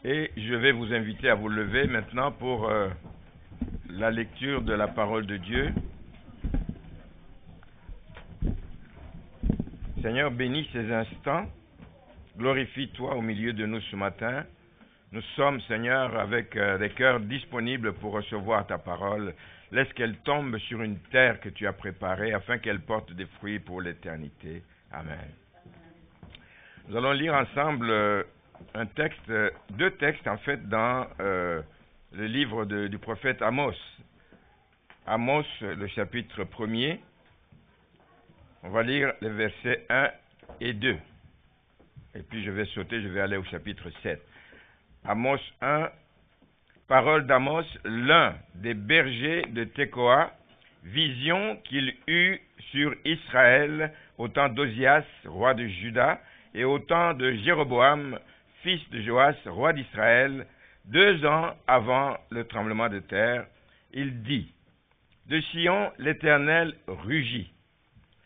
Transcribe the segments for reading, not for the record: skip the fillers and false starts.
Et je vais vous inviter à vous lever maintenant pour la lecture de la parole de Dieu. Seigneur, bénis ces instants. Glorifie-toi au milieu de nous ce matin. Nous sommes, Seigneur, avec des cœurs disponibles pour recevoir ta parole. Laisse qu'elle tombe sur une terre que tu as préparée afin qu'elle porte des fruits pour l'éternité. Amen. Nous allons lire ensemble un texte, deux textes en fait dans le livre du prophète Amos. Amos, le chapitre 1er. On va lire les versets 1 et 2. Et puis je vais sauter, je vais aller au chapitre 7. Amos 1, parole d'Amos, l'un des bergers de Tekoa, vision qu'il eut sur Israël au temps d'Ozias, roi de Juda, et au temps de Jéroboam, fils de Joas, roi d'Israël, 2 ans avant le tremblement de terre. Il dit, de Sion, l'Éternel rugit.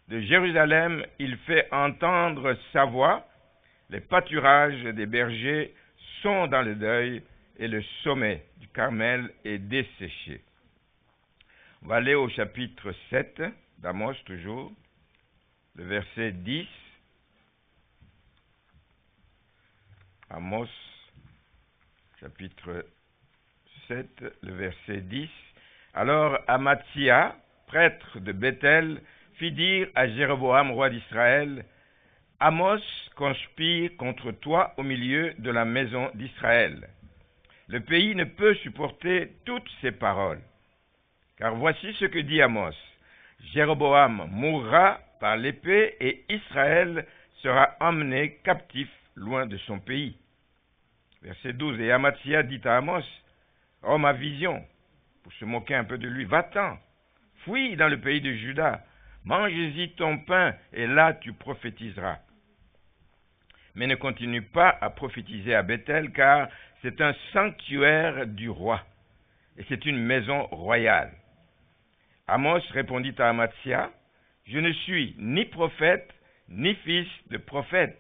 De Jérusalem, il fait entendre sa voix. Les pâturages des bergers sont dans le deuil et le sommet du Carmel est desséché. On va aller au chapitre 7 d'Amos toujours, le verset 10. Amos, chapitre 7, le verset 10. Alors Amatsia, prêtre de Bethel, fit dire à Jéroboam, roi d'Israël, Amos conspire contre toi au milieu de la maison d'Israël. Le pays ne peut supporter toutes ces paroles. Car voici ce que dit Amos. Jéroboam mourra par l'épée et Israël sera emmené captif loin de son pays. Verset 12. Et Amatsia dit à Amos, homme à vision, pour se moquer un peu de lui, va-t'en, fuis dans le pays de Juda, mange-y ton pain et là tu prophétiseras. Mais ne continue pas à prophétiser à Bethel, car c'est un sanctuaire du roi, et c'est une maison royale. Amos répondit à Amatsia, je ne suis ni prophète, ni fils de prophète,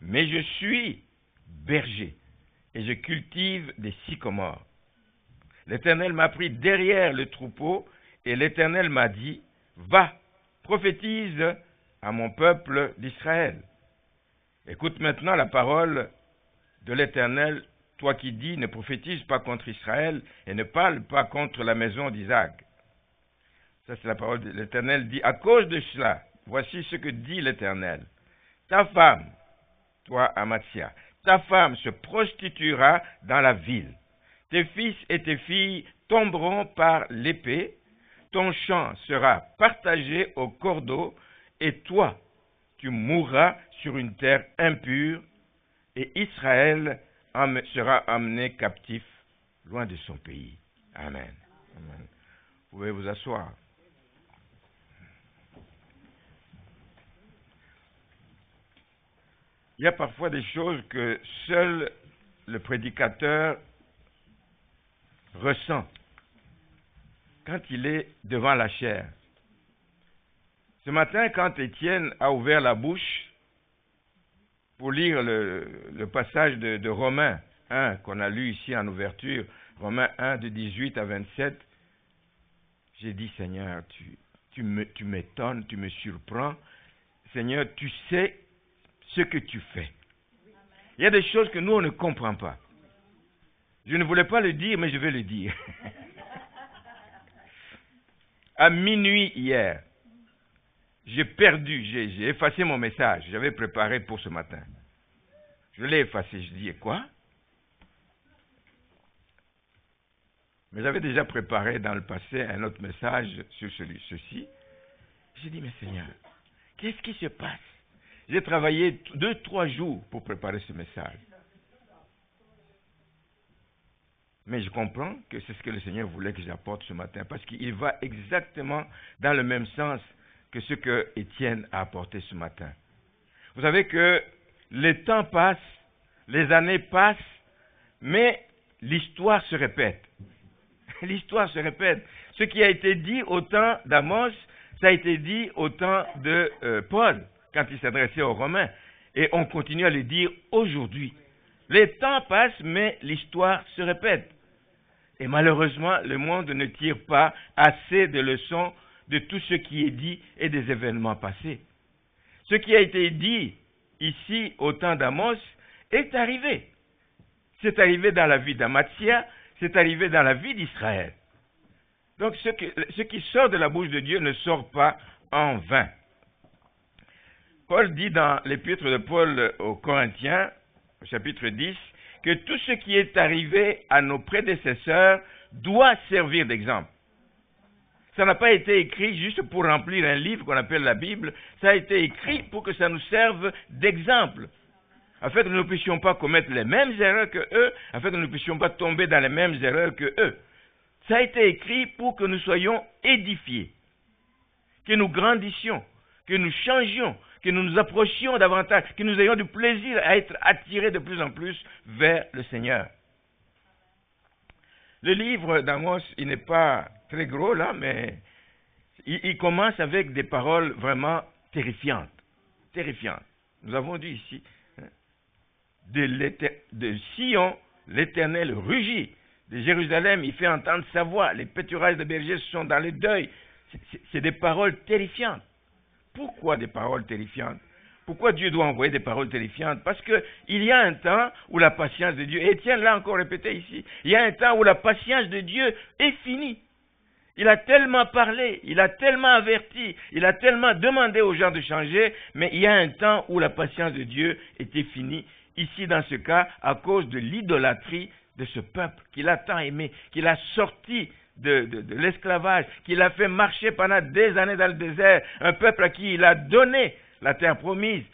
mais je suis berger, et je cultive des sycomores. L'Éternel m'a pris derrière le troupeau, et l'Éternel m'a dit, va, prophétise à mon peuple d'Israël. Écoute maintenant la parole de l'Éternel, toi qui dis, ne prophétise pas contre Israël et ne parle pas contre la maison d'Isaac. Ça c'est la parole de l'Éternel dit, à cause de cela, voici ce que dit l'Éternel. Ta femme, toi Amatsia, ta femme se prostituera dans la ville. Tes fils et tes filles tomberont par l'épée, ton champ sera partagé au cordeau, et toi, tu mourras sur une terre impure, et Israël sera amené captif loin de son pays. Amen. Amen. Vous pouvez vous asseoir. Il y a parfois des choses que seul le prédicateur ressent quand il est devant la chair. Ce matin, quand Étienne a ouvert la bouche pour lire le passage de Romains 1 qu'on a lu ici en ouverture, Romains 1 de 18 à 27, j'ai dit, Seigneur, tu m'étonnes, tu me surprends. Seigneur, tu sais ce que tu fais. Il y a des choses que nous, on ne comprend pas. Je ne voulais pas le dire, mais je vais le dire. À minuit hier, j'ai effacé mon message. J'avais préparé pour ce matin. Je l'ai effacé. Je dis, quoi? Mais j'avais déjà préparé dans le passé un autre message sur ceci. J'ai dit, mais Seigneur, qu'est-ce qui se passe? J'ai travaillé 2-3 jours pour préparer ce message. Mais je comprends que c'est ce que le Seigneur voulait que j'apporte ce matin, parce qu'il va exactement dans le même sens que ce que Étienne a apporté ce matin. Vous savez que les temps passent, les années passent, mais l'histoire se répète. L'histoire se répète. Ce qui a été dit au temps d'Amos, ça a été dit au temps de Paul, quand il s'adressait aux Romains. Et on continue à le dire aujourd'hui. Les temps passent, mais l'histoire se répète. Et malheureusement, le monde ne tire pas assez de leçons de tout ce qui est dit et des événements passés. Ce qui a été dit ici au temps d'Amos est arrivé. C'est arrivé dans la vie d'Amathia, c'est arrivé dans la vie d'Israël. Donc ce qui sort de la bouche de Dieu ne sort pas en vain. Paul dit dans l'épître de Paul aux Corinthiens, au chapitre 10, que tout ce qui est arrivé à nos prédécesseurs doit servir d'exemple. Ça n'a pas été écrit juste pour remplir un livre qu'on appelle la Bible, ça a été écrit pour que ça nous serve d'exemple, afin que nous ne puissions pas commettre les mêmes erreurs que eux, afin que nous ne puissions pas tomber dans les mêmes erreurs que eux. Ça a été écrit pour que nous soyons édifiés, que nous grandissions, que nous changions, que nous nous approchions davantage, que nous ayons du plaisir à être attirés de plus en plus vers le Seigneur. Le livre d'Amos, il n'est pas très gros là, mais il commence avec des paroles vraiment terrifiantes. Terrifiantes. Nous avons dit ici, de Sion, l'Éternel rugit. De Jérusalem, il fait entendre sa voix. Les pâturages des bergers sont dans le deuil. C'est des paroles terrifiantes. Pourquoi des paroles terrifiantes? Pourquoi Dieu doit envoyer des paroles terrifiantes? Parce qu'il y a un temps où la patience de Dieu, et Étienne l'a encore répété ici, il y a un temps où la patience de Dieu est finie. Il a tellement parlé, il a tellement averti, il a tellement demandé aux gens de changer, mais il y a un temps où la patience de Dieu était finie. Ici, dans ce cas, à cause de l'idolâtrie de ce peuple qu'il a tant aimé, qu'il a sorti de l'esclavage, qu'il a fait marcher pendant des années dans le désert, un peuple à qui il a donné la terre promise.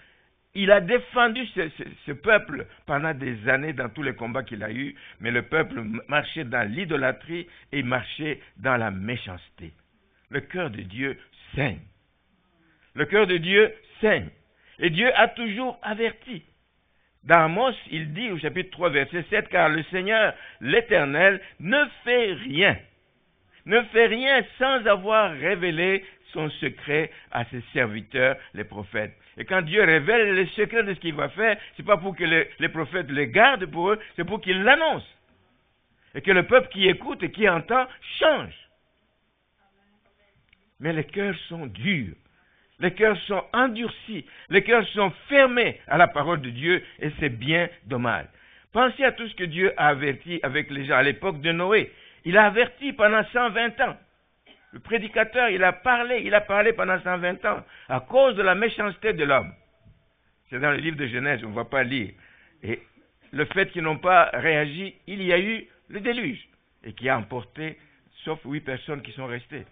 Il a défendu ce peuple pendant des années dans tous les combats qu'il a eus, mais le peuple marchait dans l'idolâtrie et marchait dans la méchanceté. Le cœur de Dieu saigne. Le cœur de Dieu saigne. Et Dieu a toujours averti. Dans Amos, il dit au chapitre 3, verset 7, « Car le Seigneur, l'Éternel, ne fait rien sans avoir révélé son secret à ses serviteurs, les prophètes. » Et quand Dieu révèle le secret de ce qu'il va faire, ce n'est pas pour que les prophètes les gardent pour eux, c'est pour qu'ils l'annoncent. Et que le peuple qui écoute et qui entend change. Mais les cœurs sont durs. Les cœurs sont endurcis. Les cœurs sont fermés à la parole de Dieu et c'est bien dommage. Pensez à tout ce que Dieu a averti avec les gens à l'époque de Noé. Il a averti pendant 120 ans. Le prédicateur, il a parlé pendant 120 ans à cause de la méchanceté de l'homme. C'est dans le livre de Genèse, on ne va pas lire. Et le fait qu'ils n'ont pas réagi, il y a eu le déluge et qui a emporté, sauf 8 personnes qui sont restées.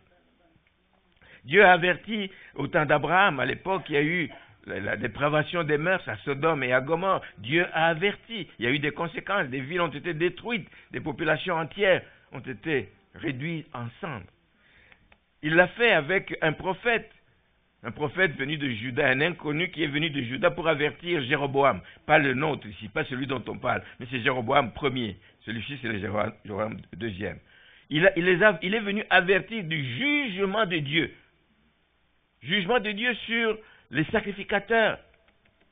Dieu a averti au temps d'Abraham, à l'époque, il y a eu la dépravation des mœurs à Sodome et à Gomorrhe. Dieu a averti, il y a eu des conséquences, des villes ont été détruites, des populations entières ont été réduites en cendres. Il l'a fait avec un prophète venu de Juda, un inconnu qui est venu de Juda pour avertir Jéroboam. Pas le nôtre ici, pas celui dont on parle, mais c'est Jéroboam Ier. Celui-ci, c'est le Jéroboam II. Il est venu avertir du jugement de Dieu. Jugement de Dieu sur les sacrificateurs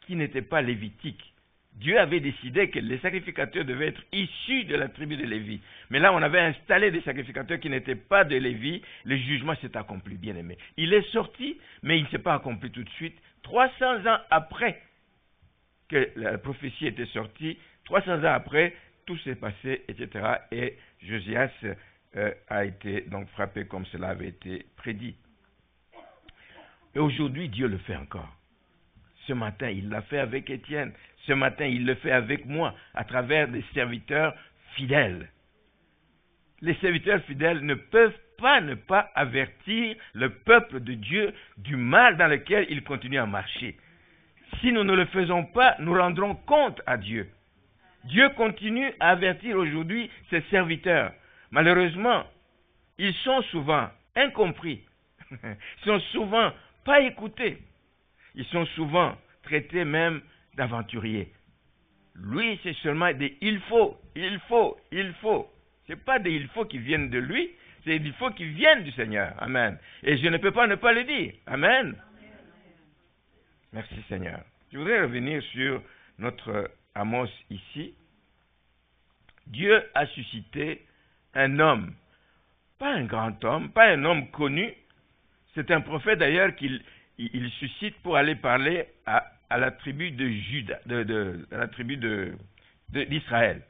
qui n'étaient pas lévitiques. Dieu avait décidé que les sacrificateurs devaient être issus de la tribu de Lévi. Mais là, on avait installé des sacrificateurs qui n'étaient pas de Lévi. Le jugement s'est accompli, bien aimé. Il est sorti, mais il ne s'est pas accompli tout de suite. 300 ans après que la prophétie était sortie, 300 ans après, tout s'est passé, etc. Et Josias a été donc frappé comme cela avait été prédit. Et aujourd'hui, Dieu le fait encore. Ce matin, il l'a fait avec Étienne. Ce matin, il le fait avec moi, à travers des serviteurs fidèles. Les serviteurs fidèles ne peuvent pas ne pas avertir le peuple de Dieu du mal dans lequel il continue à marcher. Si nous ne le faisons pas, nous rendrons compte à Dieu. Dieu continue à avertir aujourd'hui ses serviteurs. Malheureusement, ils sont souvent incompris. Ils sont souvent pas écoutés. Ils sont souvent traités même d'aventuriers. Lui, c'est seulement des il faut. C'est pas des il faut qui viennent de lui, c'est des il faut qui viennent du Seigneur. Amen. Et je ne peux pas ne pas le dire. Amen. Merci Seigneur. Je voudrais revenir sur notre Amos ici. Dieu a suscité un homme, pas un grand homme, pas un homme connu. C'est un prophète d'ailleurs qu'il suscite pour aller parler à la tribu de Juda, à la tribu d'Israël.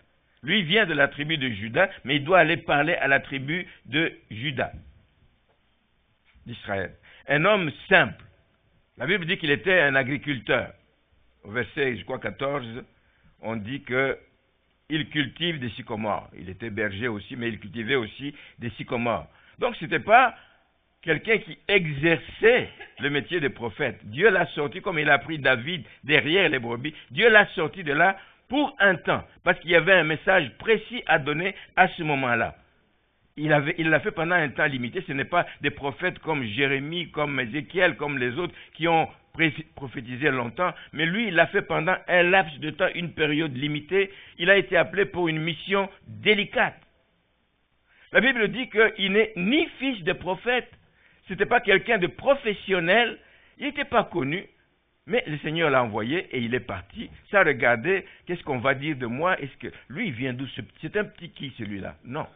Lui vient de la tribu de Juda, mais il doit aller parler à la tribu de Juda, d'Israël. Un homme simple. La Bible dit qu'il était un agriculteur. Au verset, je crois, 14, on dit qu'il cultive des sycomores. Il était berger aussi, mais il cultivait aussi des sycomores. Donc, ce n'était pas quelqu'un qui exerçait le métier de prophète. Dieu l'a sorti, comme il a pris David derrière les brebis, Dieu l'a sorti de là pour un temps, parce qu'il y avait un message précis à donner à ce moment-là. Il l'a fait pendant un temps limité. Ce n'est pas des prophètes comme Jérémie, comme Ézéchiel, comme les autres qui ont prophétisé longtemps, mais lui, il l'a fait pendant un laps de temps, une période limitée. Il a été appelé pour une mission délicate. La Bible dit qu'il n'est ni fils de prophète, ce n'était pas quelqu'un de professionnel, il n'était pas connu, mais le Seigneur l'a envoyé et il est parti. Ça, regardez, qu'est-ce qu'on va dire de moi? Est-ce que lui, il vient d'où? C'est un petit qui, celui-là? Non.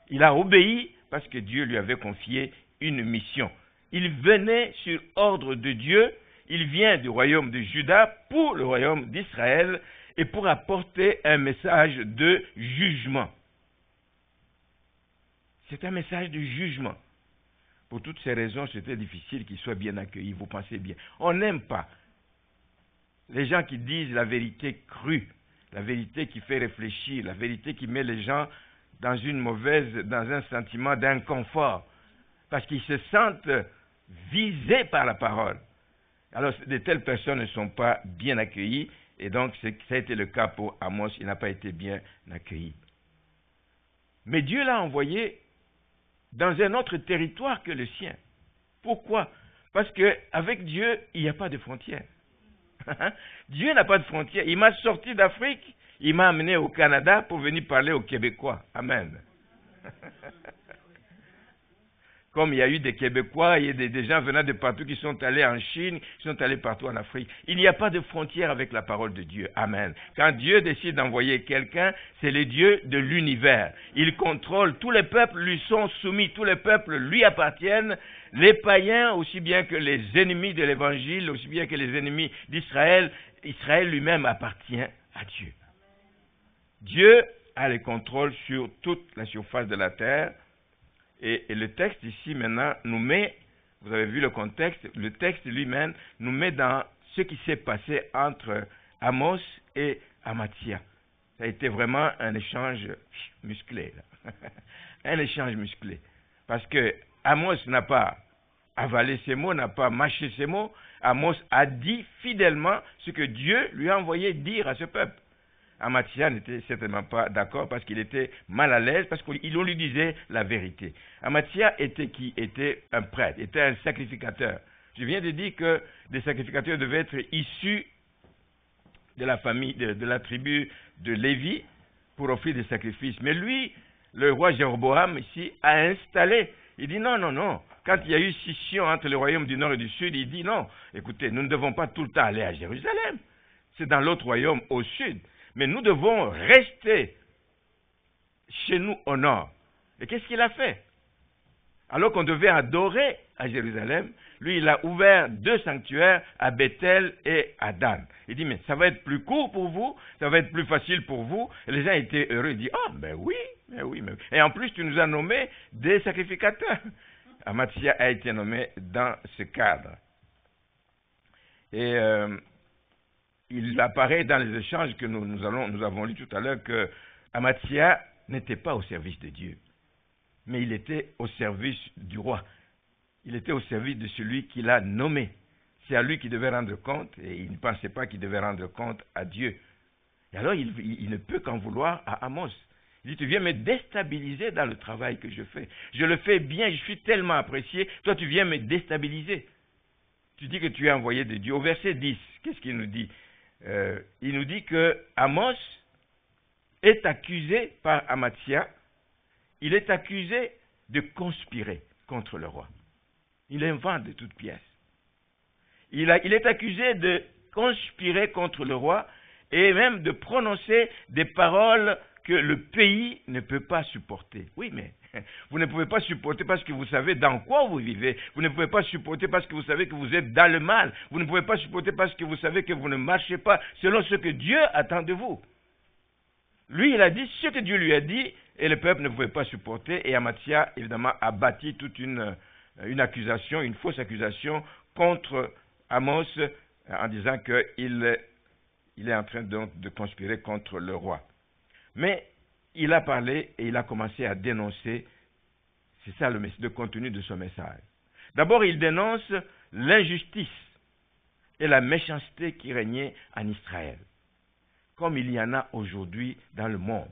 Il a obéi parce que Dieu lui avait confié une mission. Il venait sur ordre de Dieu, il vient du royaume de Juda pour le royaume d'Israël et pour apporter un message de jugement. C'est un message de jugement. Pour toutes ces raisons, c'était difficile qu'il soit bien accueilli, vous pensez bien. On n'aime pas les gens qui disent la vérité crue, la vérité qui fait réfléchir, la vérité qui met les gens dans un sentiment d'inconfort, parce qu'ils se sentent visés par la parole. Alors, de telles personnes ne sont pas bien accueillies, et donc ça a été le cas pour Amos, il n'a pas été bien accueilli. Mais Dieu l'a envoyé dans un autre territoire que le sien. Pourquoi? Parce qu'avec Dieu, il n'y a pas de frontières. Dieu n'a pas de frontières. Il m'a sorti d'Afrique, il m'a amené au Canada pour venir parler aux Québécois. Amen. Comme il y a eu des Québécois, il y a des gens venant de partout qui sont allés en Chine, qui sont allés partout en Afrique. Il n'y a pas de frontière avec la parole de Dieu. Amen. Quand Dieu décide d'envoyer quelqu'un, c'est le Dieu de l'univers. Il contrôle, tous les peuples lui sont soumis, tous les peuples lui appartiennent, les païens aussi bien que les ennemis de l'Évangile, aussi bien que les ennemis d'Israël. Israël lui-même appartient à Dieu. Dieu a le contrôle sur toute la surface de la terre. Et le texte ici maintenant nous met, vous avez vu le contexte, le texte lui-même nous met dans ce qui s'est passé entre Amos et Amathia. Ça a été vraiment un échange musclé. Un échange musclé. Parce que Amos n'a pas avalé ses mots, n'a pas mâché ses mots. Amos a dit fidèlement ce que Dieu lui a envoyé dire à ce peuple. Amathia n'était certainement pas d'accord parce qu'il était mal à l'aise, parce qu'on lui disait la vérité. Amathia était qui? Était un prêtre, était un sacrificateur. Je viens de dire que des sacrificateurs devaient être issus de la famille, de la tribu de Lévi pour offrir des sacrifices. Mais lui, le roi Jéroboam ici, a installé. Il dit non, non, non. Quand il y a eu scission entre le royaume du Nord et du Sud, il dit non, écoutez, nous ne devons pas tout le temps aller à Jérusalem. C'est dans l'autre royaume au Sud. Mais nous devons rester chez nous au nord. Et qu'est-ce qu'il a fait? Alors qu'on devait adorer à Jérusalem, lui, il a ouvert 2 sanctuaires à Bethel et à Dan. Il dit, mais ça va être plus court pour vous, ça va être plus facile pour vous. Et les gens étaient heureux. Ils disent, ah, ben oui, mais oui, mais oui. Et en plus, tu nous as nommés des sacrificateurs. Amathia a été nommé dans ce cadre. Et il apparaît dans les échanges que nous avons lus tout à l'heure que Amathia n'était pas au service de Dieu, mais il était au service du roi. Il était au service de celui qui l'a nommé. C'est à lui qu'il devait rendre compte, et il ne pensait pas qu'il devait rendre compte à Dieu. Et alors, il ne peut qu'en vouloir à Amos. Il dit, tu viens me déstabiliser dans le travail que je fais. Je le fais bien, je suis tellement apprécié, toi tu viens me déstabiliser. Tu dis que tu es envoyé de Dieu. Au verset 10, qu'est-ce qu'il nous dit? Il nous dit que Amos est accusé par Amathia, il est accusé de conspirer contre le roi. Il invente de toutes pièces. Il est accusé de conspirer contre le roi et même de prononcer des paroles que le pays ne peut pas supporter. Oui, mais vous ne pouvez pas supporter parce que vous savez dans quoi vous vivez. Vous ne pouvez pas supporter parce que vous savez que vous êtes dans le mal. Vous ne pouvez pas supporter parce que vous savez que vous ne marchez pas selon ce que Dieu attend de vous. Lui, il a dit ce que Dieu lui a dit et le peuple ne pouvait pas supporter. Et Amathia, évidemment, a bâti toute une accusation, une fausse accusation contre Amos en disant qu'il est en train de conspirer contre le roi. Mais il a parlé et il a commencé à dénoncer, c'est ça le contenu de son message. D'abord, il dénonce l'injustice et la méchanceté qui régnait en Israël, comme il y en a aujourd'hui dans le monde.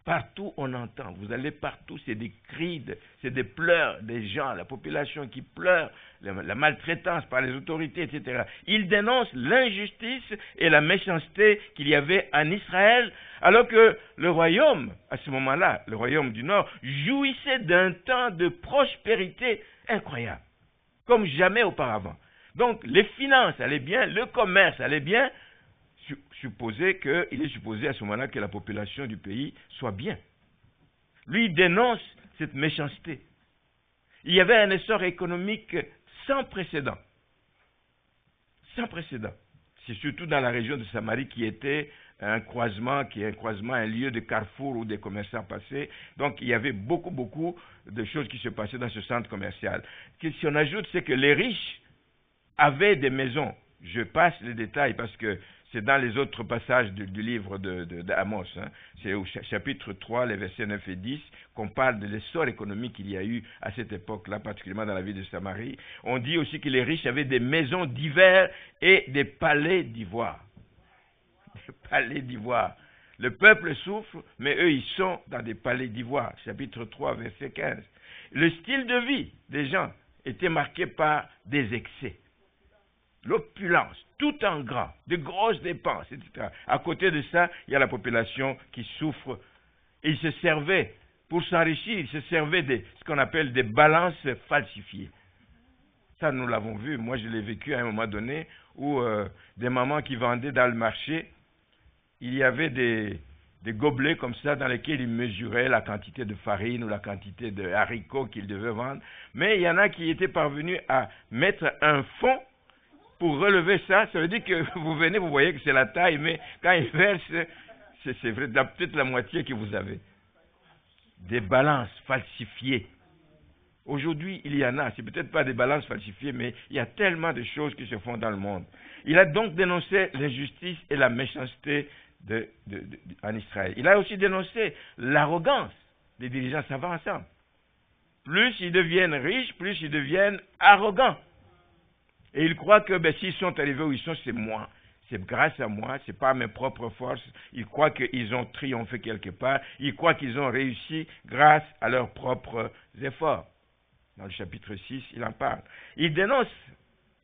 Partout on entend, vous allez partout, c'est des cris, c'est des pleurs des gens, la population qui pleure, la maltraitance par les autorités, etc. Il dénonce l'injustice et la méchanceté qu'il y avait en Israël, alors que le royaume, à ce moment-là, le royaume du Nord, jouissait d'un temps de prospérité incroyable, comme jamais auparavant. Donc les finances allaient bien, le commerce allait bien, il est supposé à ce moment-là que la population du pays soit bien. Lui, il dénonce cette méchanceté. Il y avait un essor économique sans précédent. Sans précédent. C'est surtout dans la région de Samarie qui était un croisement, un lieu de carrefour où des commerçants passaient. Donc, il y avait beaucoup de choses qui se passaient dans ce centre commercial. Si on ajoute, c'est que les riches avaient des maisons. Je passe les détails parce que c'est dans les autres passages du livre d'Amos. C'est au chapitre 3, les versets 9 et 10, qu'on parle de l'essor économique qu'il y a eu à cette époque-là, particulièrement dans la ville de Samarie. On dit aussi que les riches avaient des maisons d'hiver et des palais d'ivoire. Des palais d'ivoire. Le peuple souffre, mais eux, ils sont dans des palais d'ivoire. Chapitre 3, verset 15. Le style de vie des gens était marqué par des excès. L'opulence, tout en grand, de grosses dépenses, etc. À côté de ça, il y a la population qui souffre. Et ils se servaient, pour s'enrichir, ils se servaient de ce qu'on appelle des balances falsifiées. Ça, nous l'avons vu. Moi, je l'ai vécu à un moment donné où des mamans qui vendaient dans le marché, il y avait des gobelets comme ça dans lesquels ils mesuraient la quantité de farine ou la quantité de haricots qu'ils devaient vendre. Mais il y en a qui étaient parvenus à mettre un fond pour relever ça. Ça veut dire que vous venez, vous voyez que c'est la taille, mais quand ils versent, c'est vrai, peut-être la moitié que vous avez. Des balances falsifiées. Aujourd'hui, il y en a. C'est peut-être pas des balances falsifiées, mais il y a tellement de choses qui se font dans le monde. Il a donc dénoncé l'injustice et la méchanceté en Israël. Il a aussi dénoncé l'arrogance des dirigeants. Ça va ensemble. Plus ils deviennent riches, plus ils deviennent arrogants. Et ils croient que s'ils sont arrivés où ils sont, c'est moi. C'est grâce à moi, c'est pas mes propres forces. Ils croient qu'ils ont triomphé quelque part. Ils croient qu'ils ont réussi grâce à leurs propres efforts. Dans le chapitre 6, il en parle. Il dénonce,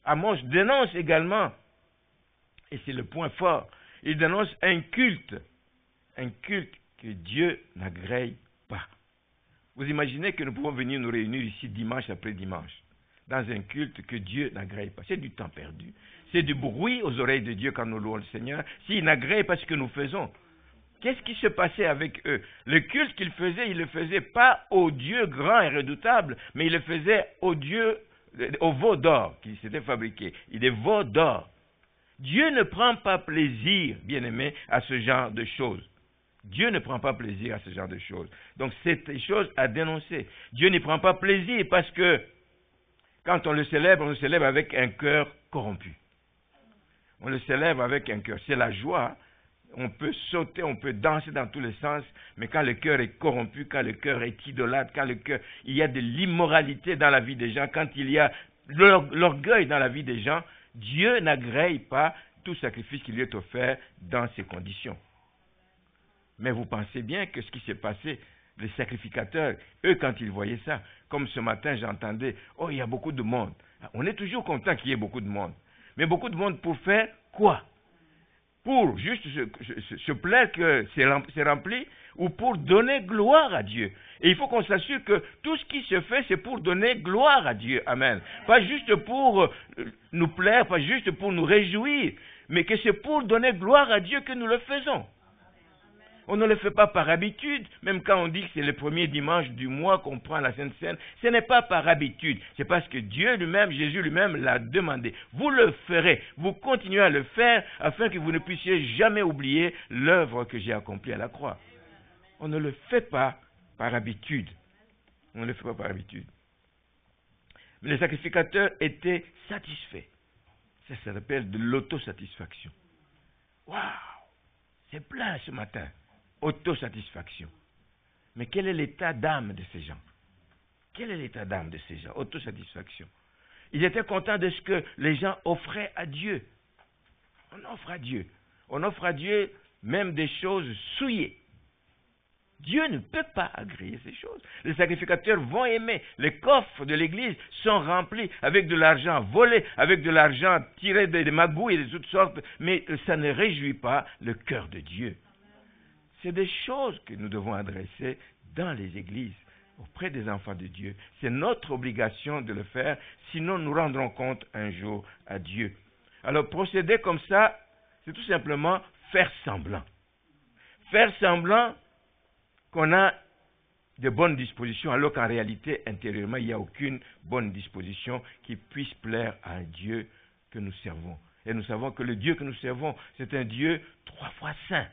Amos dénonce également, et c'est le point fort, il dénonce un culte que Dieu n'agrée pas. Vous imaginez que nous pouvons venir nous réunir ici dimanche après dimanche, dans un culte que Dieu n'agrée pas. C'est du temps perdu. C'est du bruit aux oreilles de Dieu quand nous louons le Seigneur. S'il n'agrée pas ce que nous faisons, qu'est-ce qui se passait avec eux? Le culte qu'ils faisaient, ils ne le faisaient pas au Dieu grand et redoutable, mais ils le faisaient au veau d'or qui s'était fabriqué. Des veaux d'or. Dieu ne prend pas plaisir, bien-aimé, à ce genre de choses. Dieu ne prend pas plaisir à ce genre de choses. Donc, c'est des choses à dénoncer. Dieu n'y prend pas plaisir parce que quand on le célèbre avec un cœur corrompu. On le célèbre avec un cœur. C'est la joie. On peut sauter, on peut danser dans tous les sens, mais quand le cœur est corrompu, quand le cœur est idolâtre, quand il y a de l'immoralité dans la vie des gens, quand il y a l'orgueil dans la vie des gens, Dieu n'agrée pas tout sacrifice qui lui est offert dans ces conditions. Mais vous pensez bien que ce qui s'est passé, les sacrificateurs, eux, quand ils voyaient ça, comme ce matin, j'entendais, il y a beaucoup de monde. On est toujours content qu'il y ait beaucoup de monde. Mais beaucoup de monde pour faire quoi? Pour juste se plaire que c'est rempli ou pour donner gloire à Dieu. Et il faut qu'on s'assure que tout ce qui se fait, c'est pour donner gloire à Dieu. Amen. Pas juste pour nous plaire, pas juste pour nous réjouir, mais que c'est pour donner gloire à Dieu que nous le faisons. On ne le fait pas par habitude, même quand on dit que c'est le premier dimanche du mois qu'on prend la Sainte Seine. Ce n'est pas par habitude, c'est parce que Dieu lui-même, Jésus lui-même l'a demandé. Vous le ferez, vous continuez à le faire afin que vous ne puissiez jamais oublier l'œuvre que j'ai accomplie à la croix. On ne le fait pas par habitude. On ne le fait pas par habitude. Mais les sacrificateurs étaient satisfaits. Ça s'appelle de l'autosatisfaction. Waouh! C'est plein ce matin. Autosatisfaction. Mais quel est l'état d'âme de ces gens? Quel est l'état d'âme de ces gens? Autosatisfaction. Ils étaient contents de ce que les gens offraient à Dieu. On offre à Dieu. On offre à Dieu même des choses souillées. Dieu ne peut pas agréer ces choses. Les sacrificateurs vont aimer. Les coffres de l'église sont remplis avec de l'argent volé, avec de l'argent tiré des magouilles et de toutes sortes, mais ça ne réjouit pas le cœur de Dieu. C'est des choses que nous devons adresser dans les églises, auprès des enfants de Dieu. C'est notre obligation de le faire, sinon nous rendrons compte un jour à Dieu. Alors procéder comme ça, c'est tout simplement faire semblant. Faire semblant qu'on a de bonnes dispositions, alors qu'en réalité, intérieurement, il n'y a aucune bonne disposition qui puisse plaire à un Dieu que nous servons. Et nous savons que le Dieu que nous servons, c'est un Dieu 3 fois saint.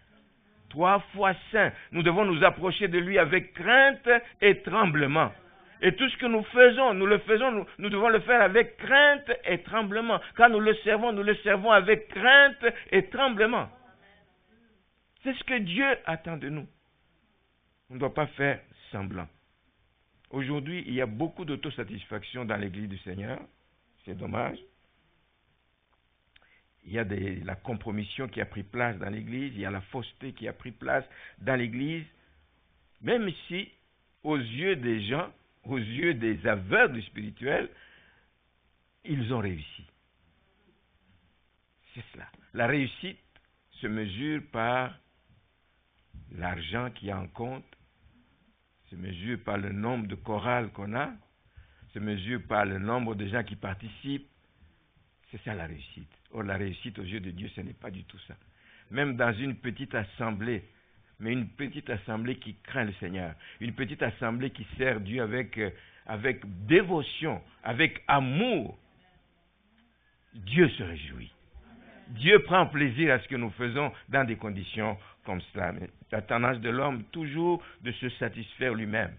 3 fois saint. Nous devons nous approcher de lui avec crainte et tremblement. Et tout ce que nous faisons, nous devons le faire avec crainte et tremblement. Quand nous le servons avec crainte et tremblement. C'est ce que Dieu attend de nous. On ne doit pas faire semblant. Aujourd'hui, il y a beaucoup d'autosatisfaction dans l'Église du Seigneur. C'est dommage. Il y a la compromission qui a pris place dans l'Église, il y a la fausseté qui a pris place dans l'Église, même si, aux yeux des gens, aux yeux des aveugles spirituels, ils ont réussi. C'est cela. La réussite se mesure par l'argent qui est en compte, se mesure par le nombre de chorales qu'on a, se mesure par le nombre de gens qui participent. C'est ça la réussite. Or, la réussite aux yeux de Dieu, ce n'est pas du tout ça. Même dans une petite assemblée, mais une petite assemblée qui craint le Seigneur, une petite assemblée qui sert Dieu avec dévotion, avec amour, Dieu se réjouit. Dieu prend plaisir à ce que nous faisons dans des conditions comme cela. Mais la tendance de l'homme, toujours de se satisfaire lui-même.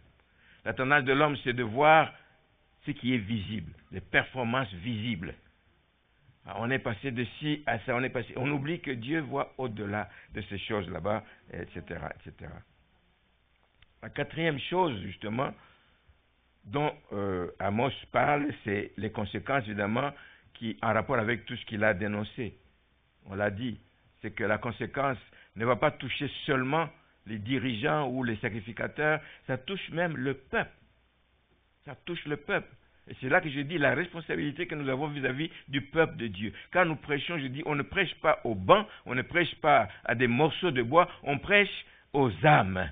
La tendance de l'homme, c'est de voir ce qui est visible, les performances visibles. On est passé de ci à ça, on oublie que Dieu voit au-delà de ces choses là-bas, etc., etc. La quatrième chose, justement, dont Amos parle, c'est les conséquences, évidemment, qui en rapport avec tout ce qu'il a dénoncé. On l'a dit, c'est que la conséquence ne va pas toucher seulement les dirigeants ou les sacrificateurs, ça touche même le peuple. Ça touche le peuple. Et c'est là que je dis la responsabilité que nous avons vis-à-vis du peuple de Dieu. Quand nous prêchons, je dis, on ne prêche pas au banc, on ne prêche pas à des morceaux de bois, on prêche aux âmes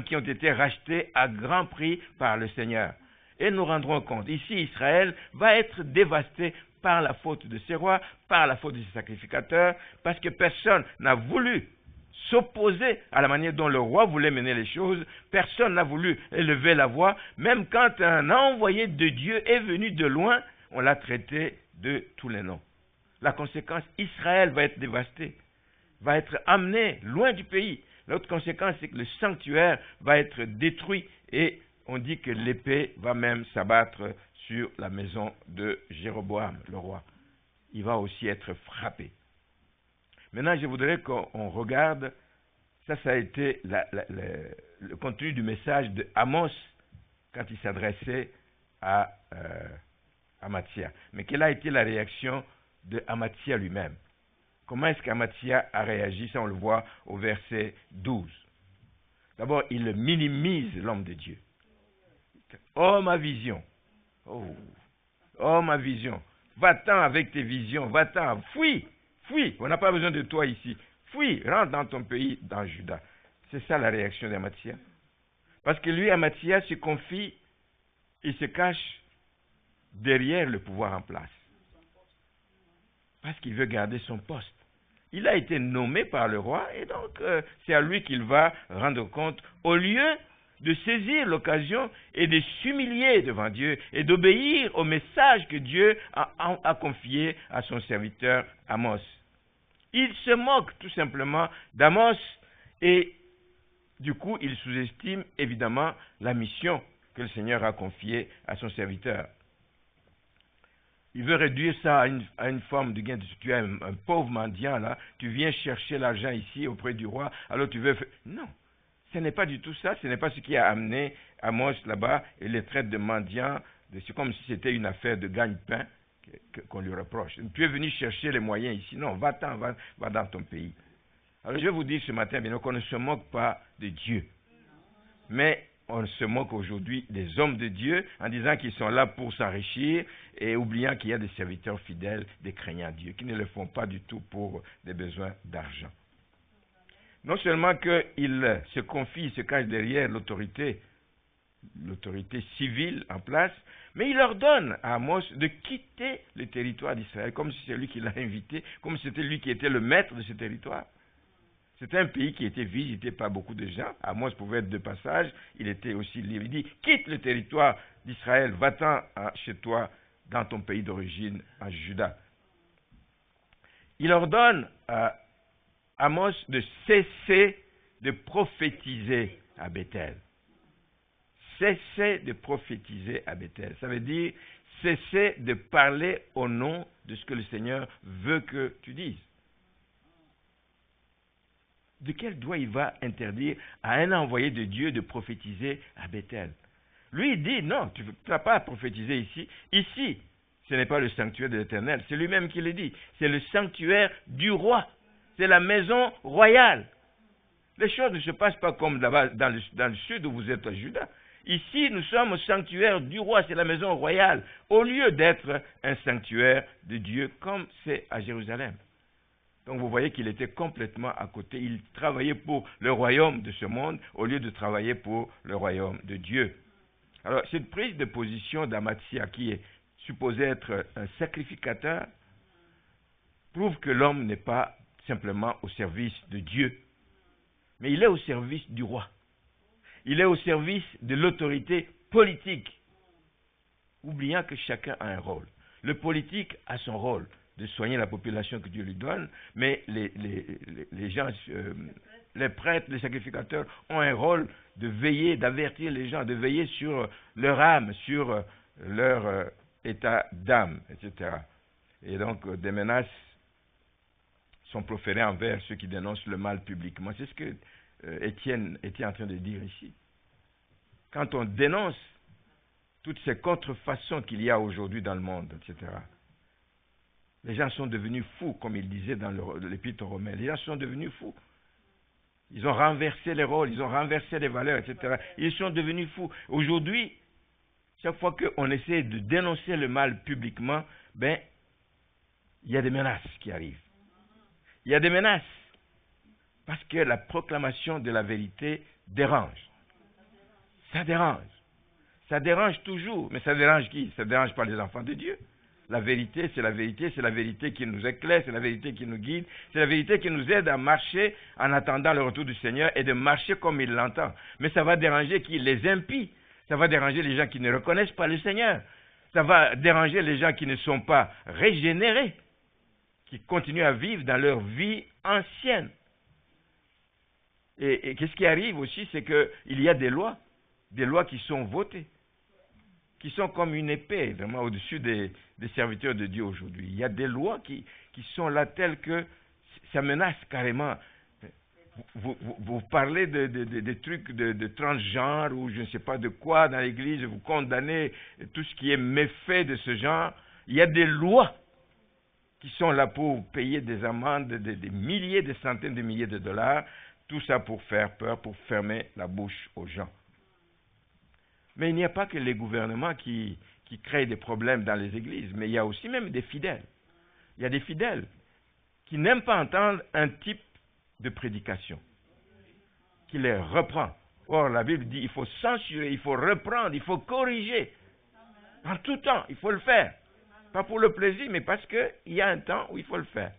qui ont été rachetées à grand prix par le Seigneur. Et nous rendrons compte, ici Israël va être dévasté par la faute de ses rois, par la faute de ses sacrificateurs, parce que personne n'a voulu s'opposer à la manière dont le roi voulait mener les choses. Personne n'a voulu élever la voix. Même quand un envoyé de Dieu est venu de loin, on l'a traité de tous les noms. La conséquence, Israël va être dévasté, va être amené loin du pays. L'autre conséquence, c'est que le sanctuaire va être détruit et on dit que l'épée va même s'abattre sur la maison de Jéroboam, le roi. Il va aussi être frappé. Maintenant, je voudrais qu'on regarde, ça a été le contenu du message de Amos quand il s'adressait à Amathia. Mais quelle a été la réaction de Amathia lui-même? Comment est-ce qu'Amathia a réagi? Ça, on le voit au verset 12. D'abord, il minimise l'homme de Dieu. Oh, ma vision! Oh, ma vision! Va-t'en avec tes visions, va-t'en, fuis! Fuis, on n'a pas besoin de toi ici. Fuis, rentre dans ton pays, dans Juda. C'est ça la réaction d'Amathia. Parce que lui, Amathia, se confie, il se cache derrière le pouvoir en place. Parce qu'il veut garder son poste. Il a été nommé par le roi et donc c'est à lui qu'il va rendre compte au lieu de saisir l'occasion et de s'humilier devant Dieu et d'obéir au message que Dieu a confié à son serviteur Amos. Il se moque tout simplement d'Amos et du coup il sous-estime évidemment la mission que le Seigneur a confiée à son serviteur. Il veut réduire ça à une forme de gain. Tu es un pauvre mendiant là, tu viens chercher l'argent ici auprès du roi, alors tu veux... Non, ce n'est pas du tout ça, ce n'est pas ce qui a amené Amos là-bas et les traite de mendiants. C'est comme si c'était une affaire de gagne-pain qu'on lui reproche. Tu es venu chercher les moyens ici, non, va-t'en, va dans ton pays. Alors je vais vous dire ce matin, bien qu'on ne se moque pas de Dieu, mais on se moque aujourd'hui des hommes de Dieu en disant qu'ils sont là pour s'enrichir et oubliant qu'il y a des serviteurs fidèles, des craignants Dieu, qui ne le font pas du tout pour des besoins d'argent. Non seulement qu'ils se confient, se cachent derrière l'autorité civile en place, mais il ordonne à Amos de quitter le territoire d'Israël, comme si c'est lui qui l'a invité, comme si c'était lui qui était le maître de ce territoire. C'était un pays qui était visité par beaucoup de gens. Amos pouvait être de passage, il était aussi libre. Il dit, quitte le territoire d'Israël, va-t'en chez toi, dans ton pays d'origine, en Juda. Il ordonne à Amos de cesser de prophétiser à Bethel. Cesser de prophétiser à Bethel. Ça veut dire cesser de parler au nom de ce que le Seigneur veut que tu dises. De quel droit il va interdire à un envoyé de Dieu de prophétiser à Bethel? Lui, il dit, non, tu n'as pas à prophétiser ici. Ici, ce n'est pas le sanctuaire de l'Éternel. C'est lui-même qui le dit. C'est le sanctuaire du roi. C'est la maison royale. Les choses ne se passent pas comme là-bas dans le sud où vous êtes à Juda. Ici, nous sommes au sanctuaire du roi, c'est la maison royale, au lieu d'être un sanctuaire de Dieu comme c'est à Jérusalem. Donc vous voyez qu'il était complètement à côté. Il travaillait pour le royaume de ce monde au lieu de travailler pour le royaume de Dieu. Alors cette prise de position d'Amatzia, qui est supposé être un sacrificateur, prouve que l'homme n'est pas simplement au service de Dieu, mais il est au service du roi. Il est au service de l'autorité politique, oubliant que chacun a un rôle. Le politique a son rôle de soigner la population que Dieu lui donne, mais les gens, les prêtres, les sacrificateurs ont un rôle de veiller, d'avertir les gens, de veiller sur leur âme, sur leur état d'âme, etc. Et donc, des menaces sont proférées envers ceux qui dénoncent le mal publiquement. C'est ce que Étienne était en train de dire ici. Quand on dénonce toutes ces contrefaçons qu'il y a aujourd'hui dans le monde, etc., les gens sont devenus fous, comme il disait dans l'épître aux Romains. Les gens sont devenus fous. Ils ont renversé les rôles, ils ont renversé les valeurs, etc. Ils sont devenus fous. Aujourd'hui, chaque fois qu'on essaie de dénoncer le mal publiquement, il y a des menaces qui arrivent. Il y a des menaces. Parce que la proclamation de la vérité dérange. Ça dérange. Ça dérange toujours. Mais ça dérange qui? Ça ne dérange pas les enfants de Dieu. La vérité, c'est la vérité. C'est la vérité qui nous éclaire. C'est la vérité qui nous guide. C'est la vérité qui nous aide à marcher en attendant le retour du Seigneur et de marcher comme il l'entend. Mais ça va déranger qui? Les impies. Ça va déranger les gens qui ne reconnaissent pas le Seigneur. Ça va déranger les gens qui ne sont pas régénérés, qui continuent à vivre dans leur vie ancienne. Et qu'est-ce qui arrive aussi, c'est qu'il y a des lois qui sont votées, qui sont comme une épée, vraiment au-dessus des serviteurs de Dieu aujourd'hui. Il y a des lois qui sont là telles que ça menace carrément. Vous parlez de trucs de transgenre ou je ne sais pas de quoi dans l'Église, vous condamnez tout ce qui est méfait de ce genre. Il y a des lois qui sont là pour payer des amendes, des milliers, des centaines de milliers de dollars, tout ça pour faire peur, pour fermer la bouche aux gens. Mais il n'y a pas que les gouvernements qui créent des problèmes dans les églises, mais il y a aussi même des fidèles. Il y a des fidèles qui n'aiment pas entendre un type de prédication, qui les reprend. Or, la Bible dit il faut censurer, il faut reprendre, il faut corriger. En tout temps, il faut le faire. Pas pour le plaisir, mais parce qu'il y a un temps où il faut le faire.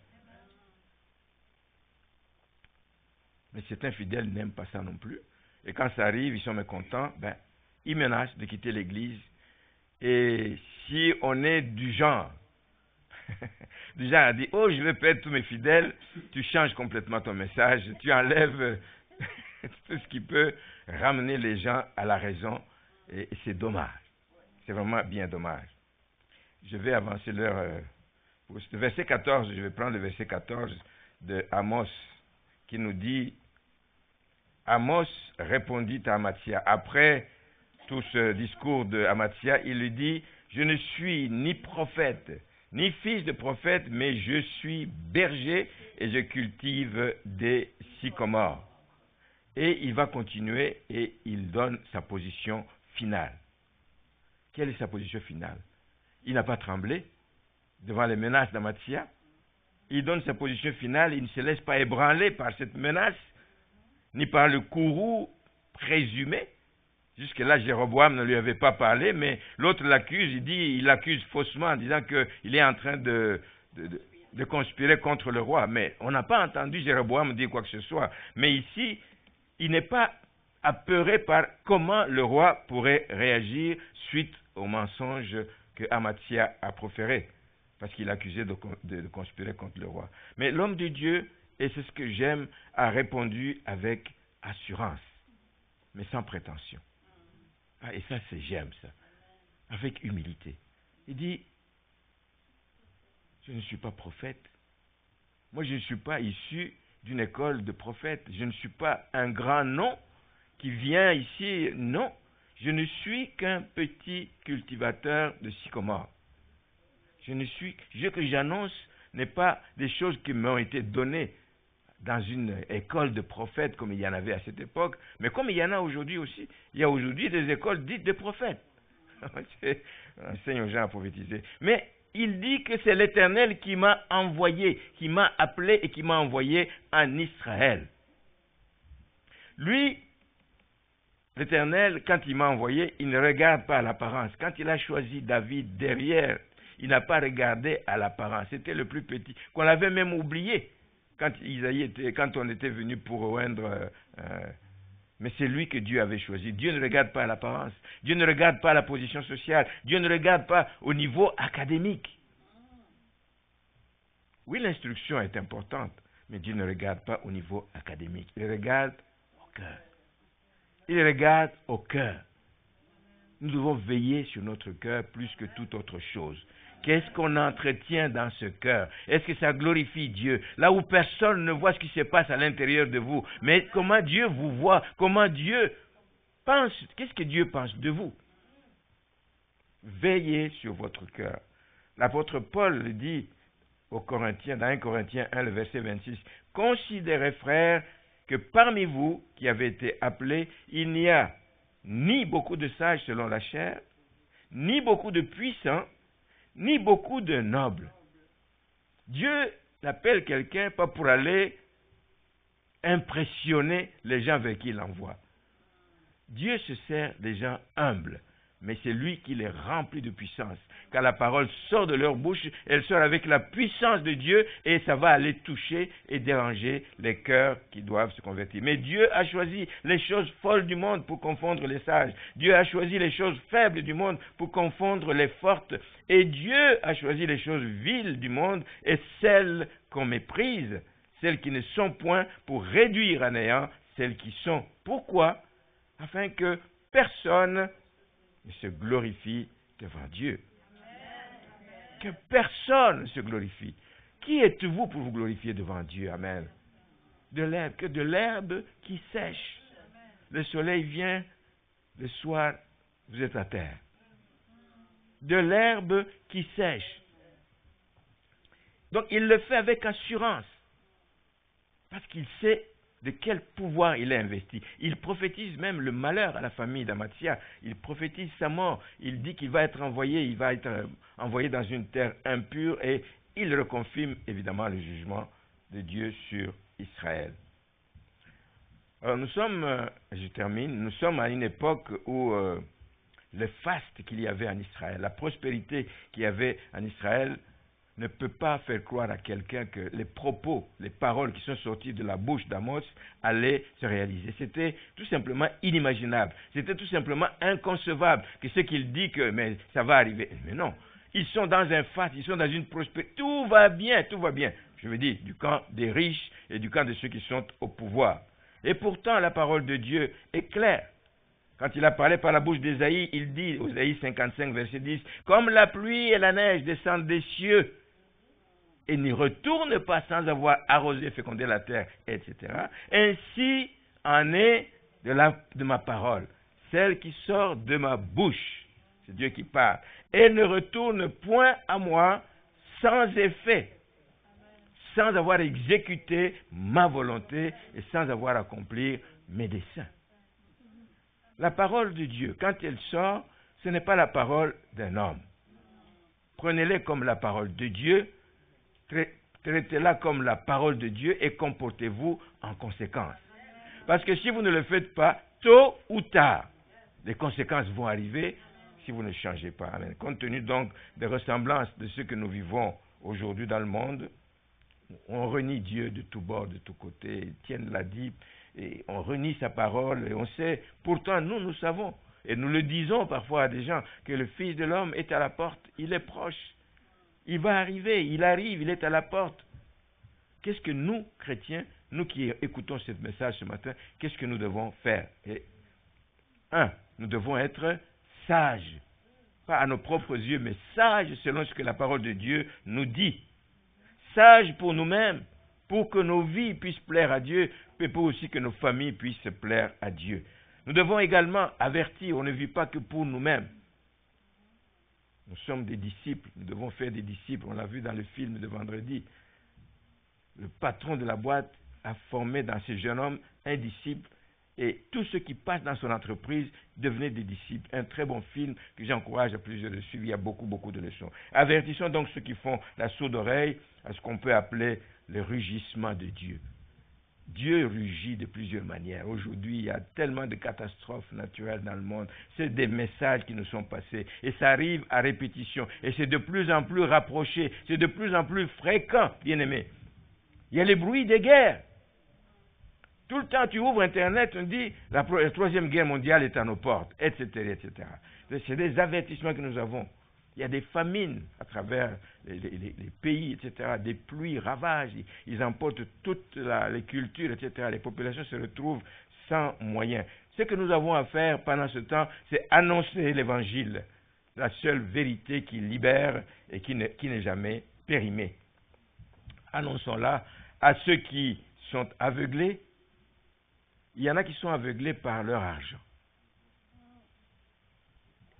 Mais certains fidèles n'aiment pas ça non plus. Et quand ça arrive, ils sont mécontents, ils menacent de quitter l'église. Et si on est du genre à dire, oh, je vais perdre tous mes fidèles, tu changes complètement ton message, tu enlèves tout ce qui peut ramener les gens à la raison. Et c'est dommage. C'est vraiment bien dommage. Je vais avancer l'heure. Pour ce verset 14, je vais prendre le verset 14 de Amos, qui nous dit, Amos répondit à Amathia. Après tout ce discours de Amathia, il lui dit, je ne suis ni prophète, ni fils de prophète, mais je suis berger et je cultive des sycomores. Et il va continuer et il donne sa position finale. Quelle est sa position finale? Il n'a pas tremblé devant les menaces d'Amathia. Il donne sa position finale, il ne se laisse pas ébranler par cette menace, ni par le courroux présumé. Jusque-là, Jéroboam ne lui avait pas parlé, mais l'autre l'accuse, il l'accuse faussement en disant qu'il est en train de conspirer contre le roi. Mais on n'a pas entendu Jéroboam dire quoi que ce soit. Mais ici, il n'est pas apeuré par comment le roi pourrait réagir suite au mensonge que Amathia a proféré, parce qu'il accusait de conspirer contre le roi. Mais l'homme de Dieu, et c'est ce que j'aime, a répondu avec assurance, mais sans prétention. Et ça, j'aime ça, avec humilité. Il dit, je ne suis pas prophète. Moi, je ne suis pas issu d'une école de prophètes. Je ne suis pas un grand nom qui vient ici. Non, je ne suis qu'un petit cultivateur de sycomore. Ce que j'annonce n'est pas des choses qui m'ont été données dans une école de prophètes comme il y en avait à cette époque, mais comme il y en a aujourd'hui aussi. Il y a aujourd'hui des écoles dites de prophètes. On enseigne aux gens à prophétiser. Mais il dit que c'est l'Éternel qui m'a envoyé, qui m'a appelé et qui m'a envoyé en Israël. Lui, l'Éternel, quand il m'a envoyé, il ne regarde pas à l'apparence. Quand il a choisi David derrière, il n'a pas regardé à l'apparence. C'était le plus petit, qu'on l'avait même oublié quand on était venu pour oindre. Mais c'est lui que Dieu avait choisi. Dieu ne regarde pas à l'apparence. Dieu ne regarde pas à la position sociale. Dieu ne regarde pas au niveau académique. Oui, l'instruction est importante, mais Dieu ne regarde pas au niveau académique. Il regarde au cœur. Il regarde au cœur. Nous devons veiller sur notre cœur plus que toute autre chose. Qu'est-ce qu'on entretient dans ce cœur? Est-ce que ça glorifie Dieu? Là où personne ne voit ce qui se passe à l'intérieur de vous. Mais comment Dieu vous voit? Comment Dieu pense? Qu'est-ce que Dieu pense de vous? Veillez sur votre cœur. L'apôtre Paul le dit aux Corinthiens, dans 1 Corinthiens 1, le verset 26. Considérez, frères, que parmi vous qui avez été appelés, il n'y a ni beaucoup de sages selon la chair, ni beaucoup de puissants, ni beaucoup de nobles. Dieu appelle quelqu'un pas pour aller impressionner les gens vers qui il envoie. Dieu se sert des gens humbles, mais c'est lui qui les remplit de puissance. Quand la parole sort de leur bouche, elle sort avec la puissance de Dieu et ça va aller toucher et déranger les cœurs qui doivent se convertir. Mais Dieu a choisi les choses folles du monde pour confondre les sages. Dieu a choisi les choses faibles du monde pour confondre les fortes. Et Dieu a choisi les choses viles du monde et celles qu'on méprise, celles qui ne sont point, pour réduire à néant celles qui sont. Pourquoi? Afin que personne ne se glorifie devant Dieu. Que personne ne se glorifie. Qui êtes-vous pour vous glorifier devant Dieu? Amen. De l'herbe, que de l'herbe qui sèche. Le soleil vient, le soir, vous êtes à terre. De l'herbe qui sèche. Donc il le fait avec assurance. Parce qu'il sait de quel pouvoir il est investi. Il prophétise même le malheur à la famille d'Amathia. Il prophétise sa mort. Il dit qu'il va être envoyé, dans une terre impure et il reconfirme évidemment le jugement de Dieu sur Israël. Alors nous sommes à une époque où le faste qu'il y avait en Israël, la prospérité qu'il y avait en Israël, ne peut pas faire croire à quelqu'un que les propos, les paroles qui sont sorties de la bouche d'Amos allaient se réaliser. C'était tout simplement inimaginable. C'était tout simplement inconcevable que ce qu'il dit que mais ça va arriver. Mais non, ils sont dans un faste, ils sont dans une prospérité. Tout va bien, tout va bien. Je veux dire, du camp des riches et du camp de ceux qui sont au pouvoir. Et pourtant, la parole de Dieu est claire. Quand il a parlé par la bouche d'Ésaïe, il dit, Ésaïe 55, verset 10, « Comme la pluie et la neige descendent des cieux, et n'y retournent pas sans avoir arrosé, fécondé la terre, etc. Ainsi en est de ma parole, celle qui sort de ma bouche. » C'est Dieu qui parle. « Elle ne retourne point à moi sans effet, sans avoir exécuté ma volonté et sans avoir accompli mes desseins. » La parole de Dieu, quand elle sort, ce n'est pas la parole d'un homme. Prenez-la comme la parole de Dieu, traitez-la comme la parole de Dieu et comportez-vous en conséquence. Parce que si vous ne le faites pas, tôt ou tard, les conséquences vont arriver si vous ne changez pas. Amen. Compte tenu donc des ressemblances de ce que nous vivons aujourd'hui dans le monde, on renie Dieu de tous bords, de tous côtés. Étienne l'a dit, et on renie sa parole, et on sait, pourtant nous savons, et nous le disons parfois à des gens, que le Fils de l'homme est à la porte, il est proche, il va arriver, il arrive, il est à la porte. Qu'est-ce que nous, chrétiens, nous qui écoutons ce message ce matin, qu'est-ce que nous devons faire? Nous devons être sages, pas à nos propres yeux, mais sages selon ce que la parole de Dieu nous dit. Sages pour nous-mêmes, pour que nos vies puissent plaire à Dieu, mais pour aussi que nos familles puissent plaire à Dieu. Nous devons également avertir, on ne vit pas que pour nous-mêmes. Nous sommes des disciples, nous devons faire des disciples, on l'a vu dans le film de vendredi. Le patron de la boîte a formé dans ce jeune homme un disciple, et tous ceux qui passent dans son entreprise devenaient des disciples. Un très bon film que j'encourage à plusieurs de suivre, il y a beaucoup de leçons. Avertissons donc ceux qui font la sourde oreille à ce qu'on peut appeler le rugissement de Dieu. Dieu rugit de plusieurs manières. Aujourd'hui, il y a tellement de catastrophes naturelles dans le monde. C'est des messages qui nous sont passés. Et ça arrive à répétition. Et c'est de plus en plus rapproché. C'est de plus en plus fréquent, bien-aimés. Il y a les bruits des guerres. Tout le temps, tu ouvres Internet, on dit la troisième guerre mondiale est à nos portes, etc., etc. C'est des avertissements que nous avons. Il y a des famines à travers les pays, etc. Des pluies ravagent, ils emportent toutes les cultures, etc. Les populations se retrouvent sans moyens. Ce que nous avons à faire pendant ce temps, c'est annoncer l'Évangile, la seule vérité qui libère et qui n'est jamais périmée. Annonçons-la à ceux qui sont aveuglés. Il y en a qui sont aveuglés par leur argent.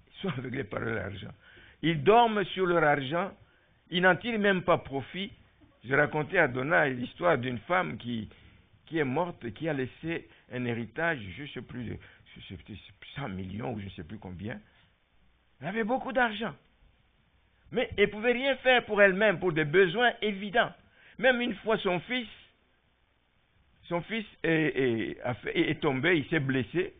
Ils sont aveuglés par leur argent. Ils dorment sur leur argent, ils n'en tirent même pas profit. Je racontais à Donna l'histoire d'une femme qui est morte et qui a laissé un héritage, je ne sais plus, 100 millions ou je ne sais plus combien. Elle avait beaucoup d'argent. Mais elle ne pouvait rien faire pour elle-même, pour des besoins évidents. Même une fois son fils est tombé, il s'est blessé.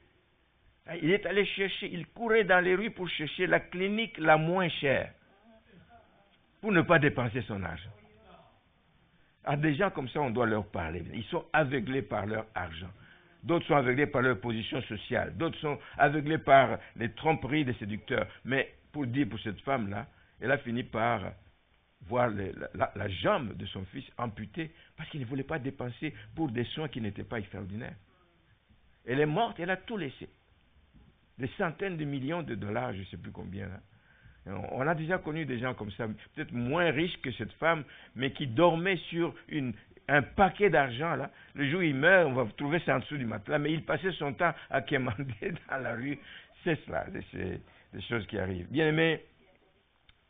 Il est allé chercher, il courait dans les rues pour chercher la clinique la moins chère, pour ne pas dépenser son argent. À des gens comme ça, on doit leur parler. Ils sont aveuglés par leur argent. D'autres sont aveuglés par leur position sociale. D'autres sont aveuglés par les tromperies des séducteurs. Mais pour dire pour cette femme-là, elle a fini par voir la jambe de son fils amputée parce qu'il ne voulait pas dépenser pour des soins qui n'étaient pas extraordinaires. Elle est morte, elle a tout laissé. Des centaines de millions de dollars, je ne sais plus combien. Là. On a déjà connu des gens comme ça, peut-être moins riches que cette femme, mais qui dormaient sur un paquet d'argent. Là. Le jour où il meurt, on va trouver ça en dessous du matelas, mais il passait son temps à quémander dans la rue. C'est cela, c'est des choses qui arrivent. Bien aimé,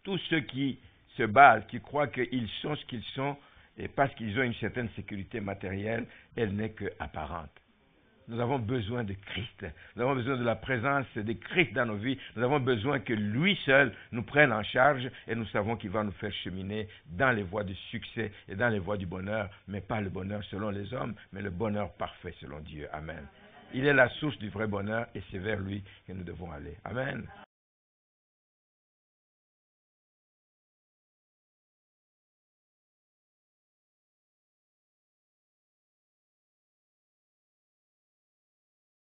tous ceux qui se basent, qui croient qu'ils sont ce qu'ils sont, et parce qu'ils ont une certaine sécurité matérielle, elle n'est qu'apparente. Nous avons besoin de Christ. Nous avons besoin de la présence de Christ dans nos vies. Nous avons besoin que lui seul nous prenne en charge et nous savons qu'il va nous faire cheminer dans les voies du succès et dans les voies du bonheur, mais pas le bonheur selon les hommes, mais le bonheur parfait selon Dieu. Amen. Il est la source du vrai bonheur et c'est vers lui que nous devons aller. Amen.